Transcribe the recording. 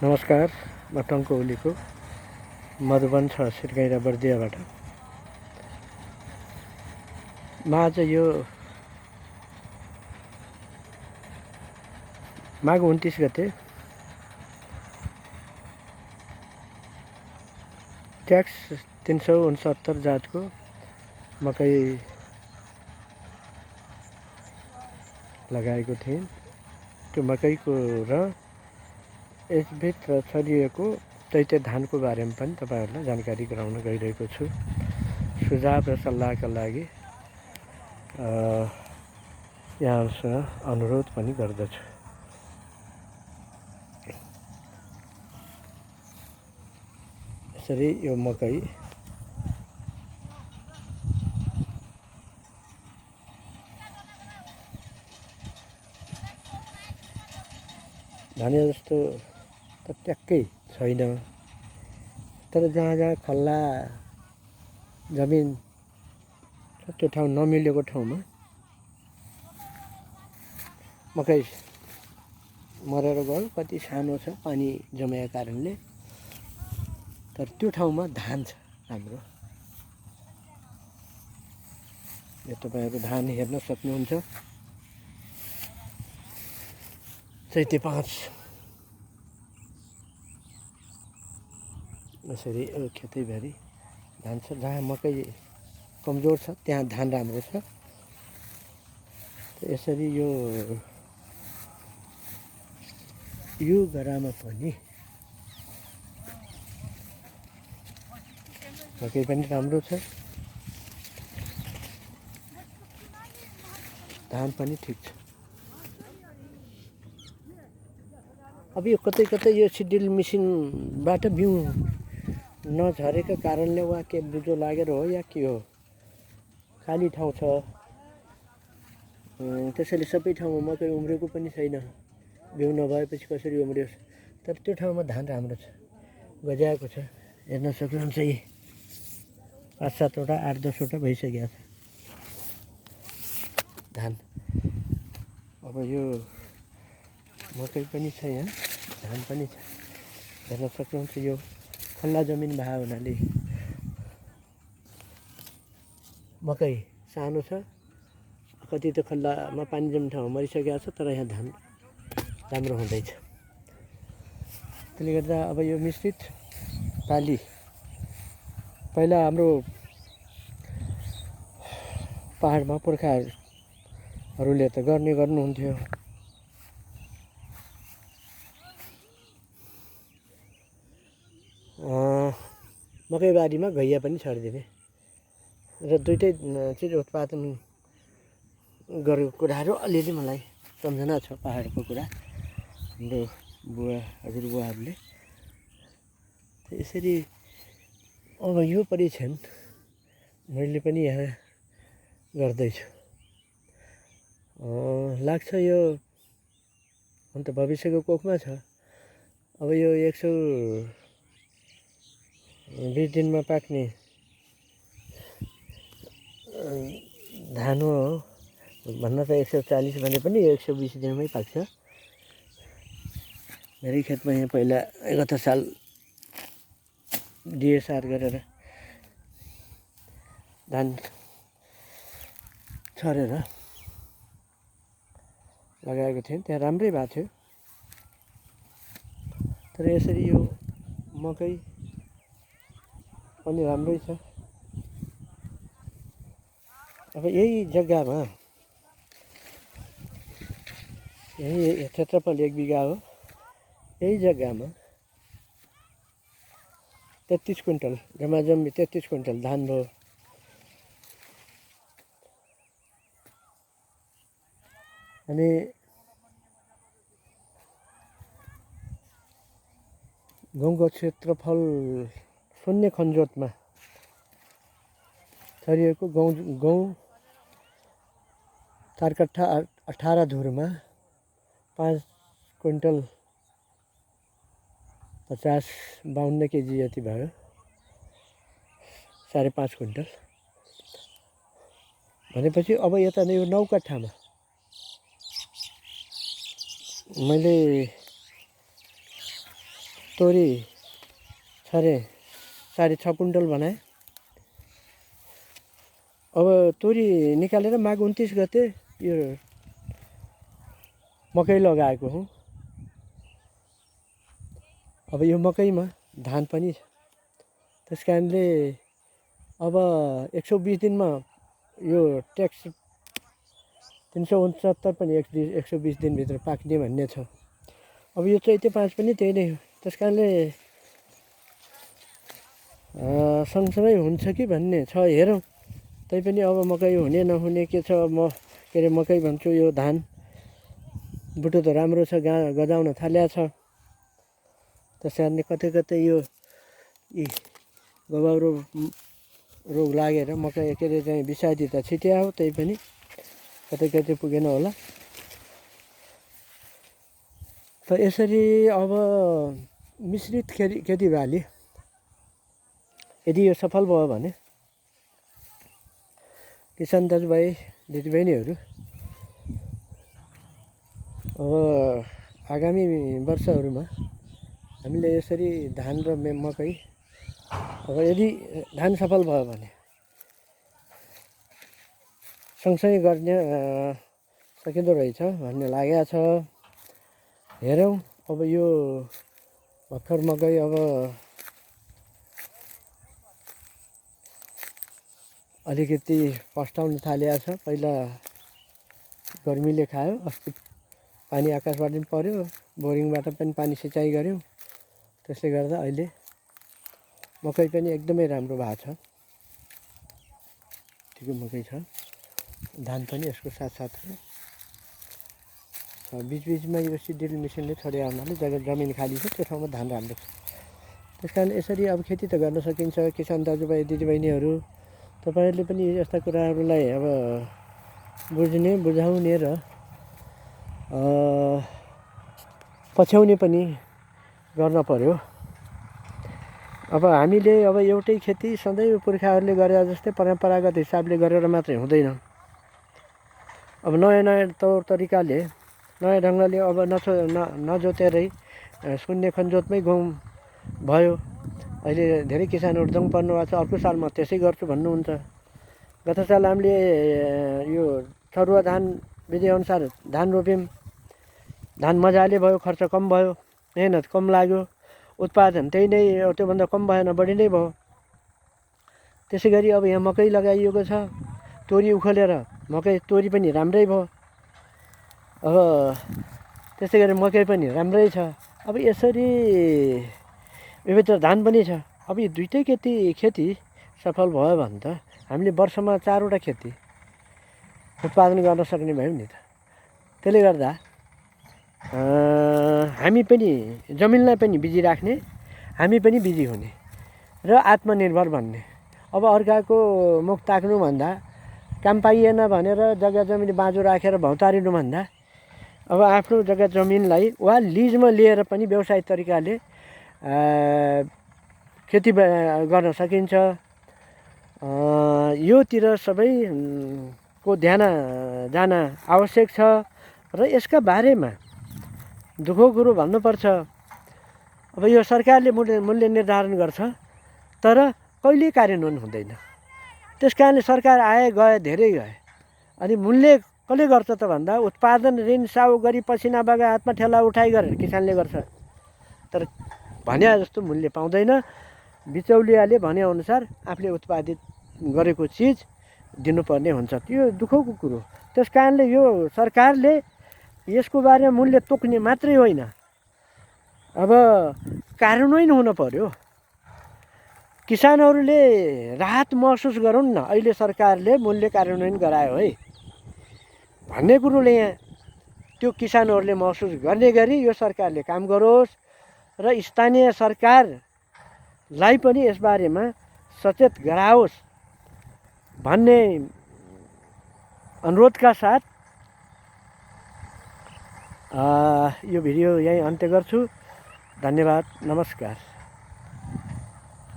नमस्कार, म टङ्क ओलीको मधुबन 6 सिरगैँडा बर्दियाबाट। म आज यो माघ 29 गते ट्याक्स 369 जातको मकै लगाएको थिएँ। त्यो मकैको र यसभित्र छरिएको चैते धानको बारेमा पनि तपाईँहरूलाई जानकारी गराउन गइरहेको छु। सुझाव र सल्लाहका लागि यहाँसँग अनुरोध पनि गर्दछु। यसरी यो मकै भने जस्तो त ट्याक्कै छैन, तर जहाँ जहाँ खल्ला जमिन छ त्यो ठाउँ नमिलेको ठाउँमा मकै मरेर गयो। कति सानो छ पानी जमेको कारणले, तर त्यो ठाउँमा धान छ राम्रो। यो तपाईँहरू धान हेर्न सक्नुहुन्छ। चैते 5 यसरी खेतैभरि धान छ। जहाँ मकै कमजोर छ त्यहाँ धान राम्रो छ। यसरी यो गरामा पनि मकै पनि राम्रो छ, धान पनि ठिक छ। अब यो कतै कतै यो सिड्रिल मेसिनबाट बिउ नझरेको कारणले वा के बुझो लागेर हो या के हो, खाली ठाउँ छ त्यसैले सबै ठाउँमा मकै उम्रेको पनि छैन। बिउ नभएपछि कसरी उम्रियोस्। तर त्यो ठाउँमा धान राम्रो छ, गज्याएको छ। हेर्न सक्नुहुन्छ यी 5-7वटा 8-10वटा भइसकेको छ धान। अब यो मकै पनि छ, यहाँ धान पनि छ। हेर्न सक्नुहुन्छ यो खल्ला जमिन भएको हुनाले मकै सानो छ। कति त खल्लामा पानी जम्ने ठाउँमा मरिसकेको छ, तर यहाँ धान राम्रो हुँदैछ। त्यसले गर्दा अब यो मिश्रित बाली पहिला हाम्रो पहाडमा पुर्खाहरूले त गर्नुहुन्थ्यो। मकैबारीमा घैया पनि छरिदिने र दुइटै चिज उत्पादन गरेको कुराहरू अलिअलि मलाई सम्झना छ पहाडको कुरा। हाम्रो हजुरबुवाहरूले यसरी अब यो परीक्षण मैले पनि यहाँ गर्दैछु। लाग्छ यो अन्त भविष्यको कोखमा छ। अब यो 120 दिनमा पाक्ने धान हो भन्न त 140 भने पनि 120 दिनमै पाक्छ। मेरै खेतमा यहाँ पहिला गत साल डिएसआर गरेर धान छरेर लगाएको थिएँ, त्यहाँ राम्रै भएको थियो। तर यसरी यो मकै पनि राम्रै छ। अब यही जग्गामा यही क्षेत्रफल 1 बिघा हो। यही जग्गामा 33 क्विन्टल जम्मी 33 क्विन्टल धान भयो। अनि गाउँको क्षेत्रफल 0 खन्जोतमा छरिएको गहुँ 4 कट्ठा 18 धुरमा 5 क्विन्टल 50-52 केजी जति भयो। 5.5 क्विन्टल भनेपछि अब यता यो 9 कट्ठामा मैले तोरी छरे 6.5 कुन्टल बनाएँ। अब तोरी निकालेर माघ 29 गते यो मकै लगाएको हुँ। अब यो मकैमा धान पनि छ, त्यस कारणले अब 120 दिनमा यो ट्याक्स 369 पनि 120 दिनभित्र पाक्ने भन्ने छ। अब यो चैते 5 पनि त्यही नै हो। त्यस कारणले सँगसँगै हुन्छ कि भन्ने छ, हेरौँ। तैपनि अब मकै हुने नहुने के छ, म के अरे मकै भन्छु, यो धान बुटो त राम्रो छ, गजाउन थाल्या छ। त्यस कारणले कतै कतै यो गबाउ रोग लागेर मकै के अरे चाहिँ बिसादी त छिट्या हो, त्यही पनि कतै कतै पुगेन होला। त यसरी अब मिश्रित खेतीबाली यदि यो सफल भयो भने किसान दाजुभाइ दिदीबहिनीहरू अब आगामी वर्षहरूमा हामीले यसरी धान र मकै, अब यदि धान सफल भयो भने सँगसँगै गर्ने सकिँदो रहेछ भन्ने लागेको छ। हेरौँ। अब यो भर्खर मकै अब अलिकति पस्टाउन थालेको छ। पहिला गर्मीले खायो, अस्ति पानी आकाशबाट पनि पर्यो, बोरिङबाट पनि पानी सिँचाइ गऱ्यौँ, त्यसले गर्दा अहिले मकै पनि एकदमै राम्रो भएको छ। ठिकै मकै छ, धान पनि यसको साथसाथमा बिचबिचमा यो सिड्रिल मेसिनले छोडे हुनाले जमिन खाली छ, त्यो ठाउँमा धान राम्रो छ। त्यस कारण यसरी अब खेती त गर्न सकिन्छ। किसान दाजुभाइ दिदीबहिनीहरू, तपाईँहरूले पनि यस्ता कुराहरूलाई अब बुझ्ने, बुझाउने र पछ्याउने पनि गर्न पर्यो। अब हामीले अब एउटै खेती सधैँ पुर्खाहरूले गरे जस्तै परम्परागत हिसाबले गरेर मात्रै हुँदैन। अब नयाँ नयाँ तौर तरिकाले, नयाँ ढङ्गले अब नजोतेरै शून्य खनजोतमै गहुँ भयो। अहिले धेरै किसानहरू दङ पर्नु भएको छ, अर्को साल म त्यसै गर्छु भन्नुहुन्छ। गत साल हामीले यो थरुवा धान विधिअनुसार धान रोप्यौँ, धान मजाले भयो, खर्च कम भयो, मेहनत कम लाग्यो, उत्पादन त्यही नै त्योभन्दा कम भएन, बढी नै भयो। त्यसै गरी अब यहाँ मकै लगाइएको छ, तोरी उखेलेर मकै तोरी पनि राम्रै भयो। अब त्यसै गरी मकै पनि राम्रै छ। अब यसरी योभित्र धान पनि छ। अब यो दुइटै खेती सफल भयो भने त हामीले वर्षमा 4वटा खेती उत्पादन गर्न सक्ने भयौँ नि त। त्यसले गर्दा हामी पनि जमिनलाई पनि बिजी राख्ने, हामी पनि बिजी हुने र आत्मनिर्भर बन्ने। अब अर्काको मुख ताक्नुभन्दा, काम पाइएन भनेर जग्गा जमिन बाँझो राखेर भौतारिनुभन्दा अब आफ्नो जग्गा जमिनलाई वा लिजमा लिएर पनि व्यवसायिक तरिकाले खेती गर्न सकिन्छ। योतिर सबैको ध्यान जान आवश्यक छ र यसका बारेमा दुःखको कुरो भन्नुपर्छ। अब यो सरकारले मूल्य निर्धारण गर्छ, तर कहिले कार्यान्वयन हुँदैन। त्यस कारणले सरकार आए गए, धेरै गए, अनि मूल्य कसले गर्छ त भन्दा उत्पादन ऋण साउ गरी पसिना बगा हातमा ठेला उठाइ गरेर किसानले गर्छ, तर भने जस्तो मूल्य पाउँदैन। बिचौलियाले भनेअनुसार आफूले उत्पादित गरेको चिज दिनुपर्ने हुन्छ, त्यो दुःखको कुरो। त्यस कारणले यो सरकारले यसको बारेमा मूल्य तोक्ने मात्रै होइन, अब कार्यान्वयन हुन पर्यो। किसानहरूले राहत महसुस गरून् न, अहिले सरकारले मूल्य कार्यान्वयन गरायो है भन्ने कुरोले यहाँ त्यो किसानहरूले महसुस गर्ने गरी यो सरकारले काम गरोस् र स्थानीय सरकारलाई पनि यसबारेमा सचेत गराओस् भन्ने अनुरोधका साथ यो भिडियो यहीँ अन्त्य गर्छु। धन्यवाद, नमस्कार।